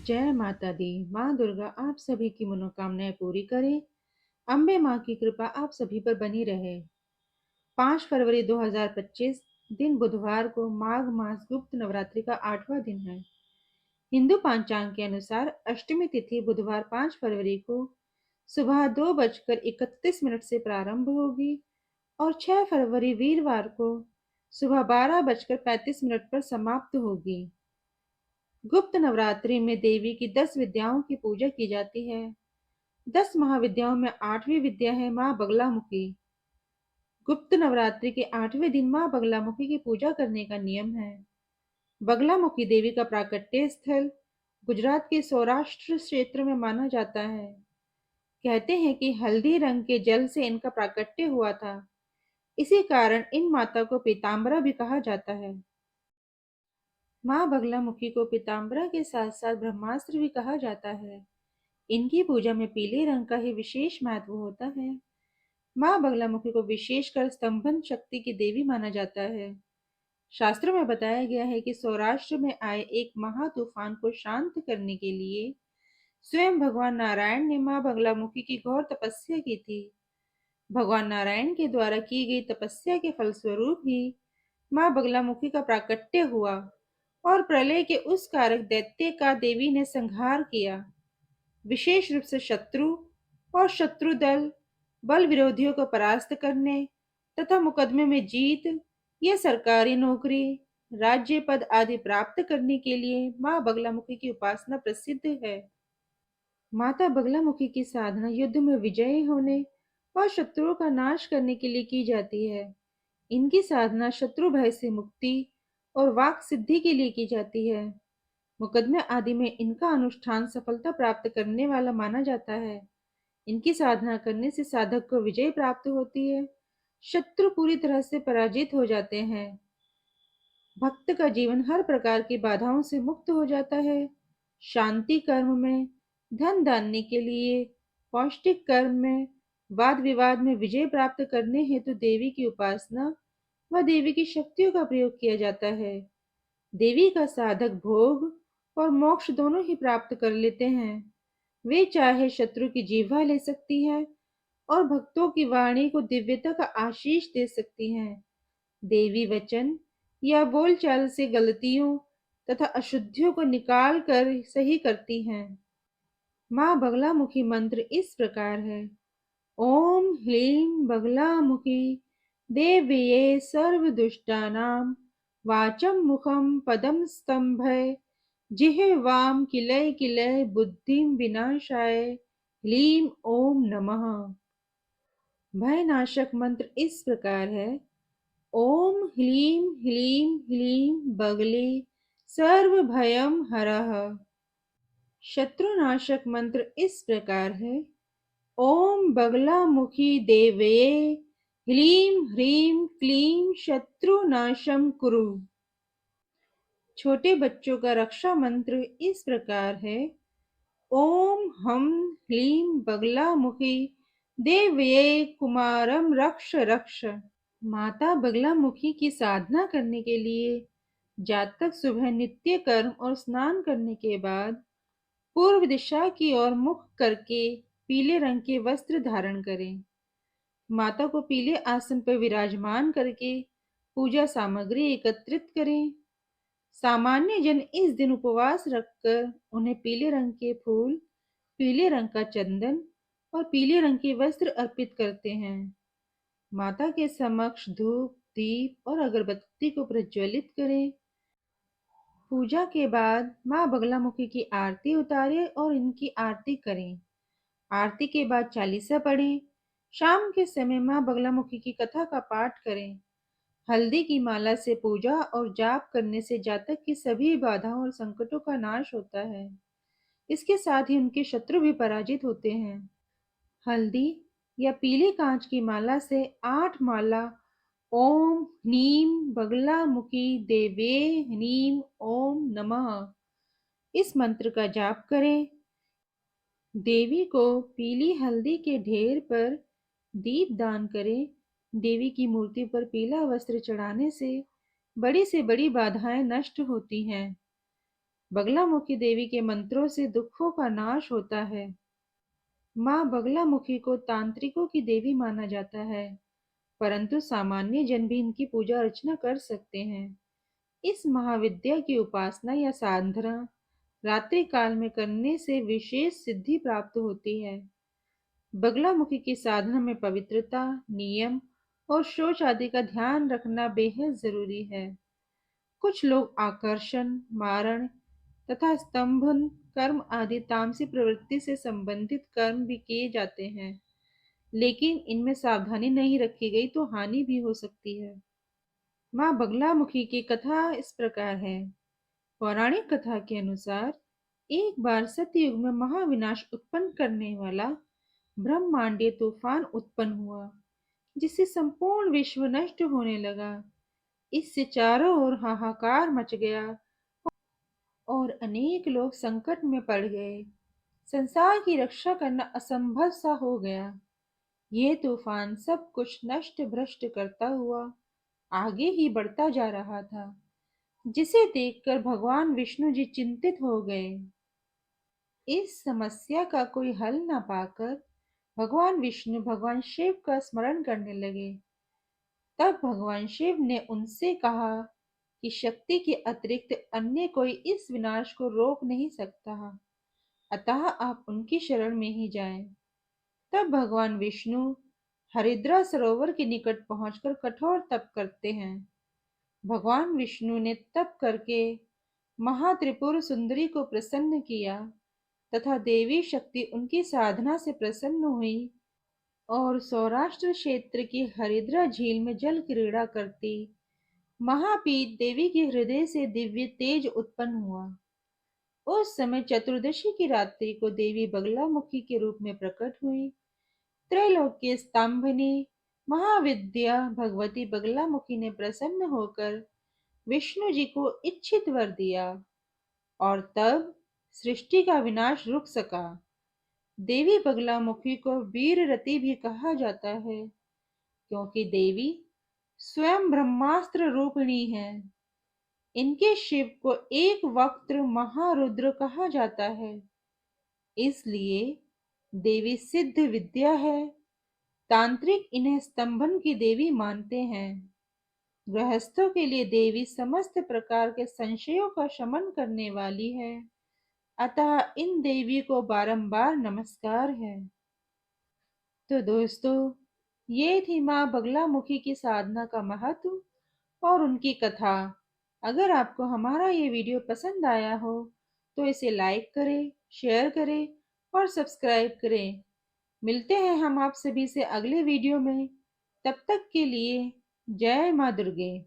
जय माता दी। माँ दुर्गा आप सभी की मनोकामनाएं पूरी करे। अम्बे माँ की कृपा आप सभी पर बनी रहे। 5 फरवरी 2025 दिन बुधवार को माघ मास गुप्त नवरात्रि का 8वां दिन है। हिंदू पंचांग के अनुसार अष्टमी तिथि बुधवार 5 फरवरी को सुबह 2:31 से प्रारंभ होगी और 6 फरवरी वीरवार को सुबह 12:35 पर समाप्त होगी। गुप्त नवरात्रि में देवी की 10 विद्याओं की पूजा की जाती है। 10 महाविद्याओं में 8वीं विद्या है माँ बगलामुखी। गुप्त नवरात्रि के 8वें दिन माँ बगलामुखी की पूजा करने का नियम है। बगलामुखी देवी का प्राकट्य स्थल गुजरात के सौराष्ट्र क्षेत्र में माना जाता है। कहते हैं कि हल्दी रंग के जल से इनका प्राकट्य हुआ था। इसी कारण इन माता को पीताम्बरा भी कहा जाता है। माँ बगलामुखी को पीताम्बरा के साथ साथ ब्रह्मास्त्र भी कहा जाता है। इनकी पूजा में पीले रंग का ही विशेष महत्व होता है। माँ बगलामुखी को विशेषकर स्तंभन शक्ति की देवी माना जाता है। शास्त्रों में बताया गया है कि सौराष्ट्र में आए एक महा तूफान को शांत करने के लिए स्वयं भगवान नारायण ने माँ बगलामुखी की घोर तपस्या की थी। भगवान नारायण के द्वारा की गई तपस्या के फलस्वरूप ही माँ बगलामुखी का प्राकट्य हुआ और प्रलय के उस कारक दैत्य का देवी ने संहार किया। विशेष रूप से शत्रु और शत्रु दल बल विरोधियों को परास्त करने तथा मुकदमे में जीत या सरकारी नौकरी, राज्य पद आदि प्राप्त करने के लिए माँ बगलामुखी की उपासना प्रसिद्ध है। माता बगलामुखी की साधना युद्ध में विजयी होने और शत्रुओं का नाश करने के लिए की जाती है। इनकी साधना शत्रु भय से मुक्ति और वाक सिद्धि के लिए की जाती है। मुकदमे आदि में इनका अनुष्ठान सफलता प्राप्त करने वाला माना जाता है। इनकी साधना करने से साधक को विजय प्राप्त होती है। शत्रु पूरी तरह से पराजित हो जाते हैं। भक्त का जीवन हर प्रकार की बाधाओं से मुक्त हो जाता है। शांति कर्म में, धन दानने के लिए, पौष्टिक कर्म में, वाद विवाद में विजय प्राप्त करने हेतु देवी की उपासना व देवी की शक्तियों का प्रयोग किया जाता है। देवी का साधक भोग और मोक्ष दोनों ही प्राप्त कर लेते हैं। वे चाहे शत्रु की जीवा ले सकती है और भक्तों की वाणी को दिव्यता का आशीष दे सकती हैं। देवी वचन या बोलचाल से गलतियों तथा अशुद्धियों को निकाल कर सही करती हैं। माँ बगलामुखी मंत्र इस प्रकार है। ओम ह्लीं बगलामुखी देव्ये सर्वदुष्टानां वाचं मुखं पदं स्तंभय जिह्वां किलय किलय बुद्धिं विनाशाय ह्लीं ओम नमः। भयनाशक मंत्र इस प्रकार है। ओम ह्लीं ह्लीं ह्लीं बगले सर्वभयं हरः। शत्रुनाशक मंत्र इस प्रकार है। ओम बगलामुखी देव्ये ह्लीं ह्रीं क्लीं शत्रुनाशं कुरु। छोटे बच्चों का रक्षा मंत्र इस प्रकार है। ओम हम ह्लीं बगलामुखी देव्ये कुमारं रक्ष रक्ष। माता बगलामुखी की साधना करने के लिए जातक सुबह नित्य कर्म और स्नान करने के बाद पूर्व दिशा की ओर मुख करके पीले रंग के वस्त्र धारण करें। माता को पीले आसन पर विराजमान करके पूजा सामग्री एकत्रित करें। सामान्य जन इस दिन उपवास रखकर उन्हें पीले रंग के फूल, पीले रंग का चंदन और पीले रंग के वस्त्र अर्पित करते हैं। माता के समक्ष धूप, दीप और अगरबत्ती को प्रज्वलित करें। पूजा के बाद माँ बगलामुखी की आरती उतारें और इनकी आरती करें। आरती के बाद चालीसा पढ़ें। शाम के समय माँ बगलामुखी की कथा का पाठ करें। हल्दी की माला से पूजा और जाप करने से जातक की सभी बाधाओं और संकटों का नाश होता है। इसके साथ ही उनके शत्रु भी पराजित होते हैं। हल्दी या पीले कांच की माला से 8 माला ओम ह्लीं बगलामुखी देव्ये ह्लीं ओम नमः इस मंत्र का जाप करें। देवी को पीली हल्दी के ढेर पर दीप दान करें। देवी की मूर्ति पर पीला वस्त्र चढ़ाने से बड़ी बाधाएं नष्ट होती हैं। बगलामुखी देवी के मंत्रों से दुखों का नाश होता है। माँ बगलामुखी को तांत्रिकों की देवी माना जाता है, परंतु सामान्य जन भी इनकी पूजा अर्चना कर सकते हैं। इस महाविद्या की उपासना या साधना रात्रि काल में करने से विशेष सिद्धि प्राप्त होती है। बगलामुखी की साधना में पवित्रता, नियम और शौच आदि का ध्यान रखना बेहद जरूरी है। कुछ लोग आकर्षण, मारण तथा स्तंभन कर्म आदि तामसी प्रवृत्ति से संबंधित कर्म भी किए जाते हैं, लेकिन इनमें सावधानी नहीं रखी गई तो हानि भी हो सकती है। माँ बगलामुखी की कथा इस प्रकार है। पौराणिक कथा के अनुसार एक बार सतयुग में महाविनाश उत्पन्न करने वाला ब्रह्मांडीय तूफान उत्पन्न हुआ, जिससे संपूर्ण विश्व नष्ट होने लगा। इससे चारों ओर हाहाकार मच गया और अनेक लोग संकट में पड़ गए। संसार की रक्षा करना असंभव सा हो गया। ये तूफान सब कुछ नष्ट भ्रष्ट करता हुआ आगे ही बढ़ता जा रहा था, जिसे देखकर भगवान विष्णु जी चिंतित हो गए। इस समस्या का कोई हल न पाकर भगवान विष्णु भगवान शिव का स्मरण करने लगे। तब भगवान शिव ने उनसे कहा कि शक्ति के अतिरिक्त अन्य कोई इस विनाश को रोक नहीं सकता, अतः आप उनकी शरण में ही जाएं। तब भगवान विष्णु हरिद्रा सरोवर के निकट पहुंचकर कठोर तप करते हैं। भगवान विष्णु ने तप करके महात्रिपुर सुंदरी को प्रसन्न किया तथा देवी शक्ति उनकी साधना से प्रसन्न हुई और सौराष्ट्र क्षेत्र की हरिद्रा झील में जल क्रीड़ा करती महापीठ देवी के हृदय से दिव्य तेज उत्पन्न हुआ। उस समय चतुर्दशी की रात्रि को देवी बगलामुखी के रूप में प्रकट हुई। त्रैलोक्य स्तंभनी महाविद्या भगवती बगलामुखी ने प्रसन्न होकर विष्णु जी को इच्छित वर दिया और तब सृष्टि का विनाश रुक सका। देवी बगलामुखी को वीररती भी कहा जाता है, क्योंकि देवी स्वयं ब्रह्मास्त्र रूपिणी है। इनके शिव को एक वक्त महारुद्र कहा जाता है। इसलिए देवी सिद्ध विद्या है। तांत्रिक इन्हें स्तंभन की देवी मानते हैं। गृहस्थों के लिए देवी समस्त प्रकार के संशयों का शमन करने वाली है, अतः इन देवी को बारंबार नमस्कार है। तो दोस्तों, ये थी माँ बगलामुखी की साधना का महत्व और उनकी कथा। अगर आपको हमारा ये वीडियो पसंद आया हो तो इसे लाइक करें, शेयर करें और सब्सक्राइब करें। मिलते हैं हम आप सभी से अगले वीडियो में। तब तक के लिए जय माँ दुर्गे।